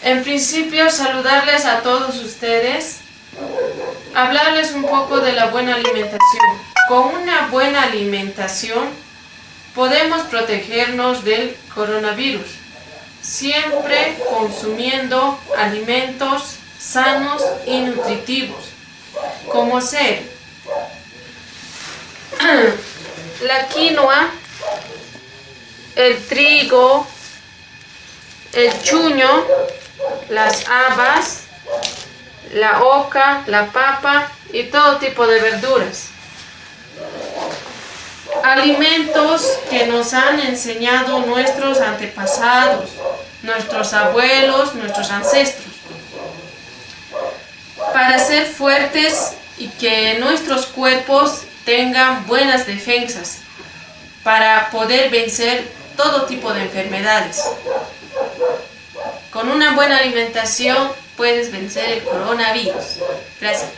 En principio, saludarles a todos ustedes, hablarles un poco de la buena alimentación. Con una buena alimentación podemos protegernos del coronavirus, siempre consumiendo alimentos sanos y nutritivos, como ser la quinoa, el trigo, el chuño, las habas, la oca, la papa y todo tipo de verduras. Alimentos que nos han enseñado nuestros antepasados, nuestros abuelos, nuestros ancestros, para ser fuertes y que nuestros cuerpos tengan buenas defensas, para poder vencer todo tipo de enfermedades. Con una buena alimentación puedes vencer el coronavirus. Gracias.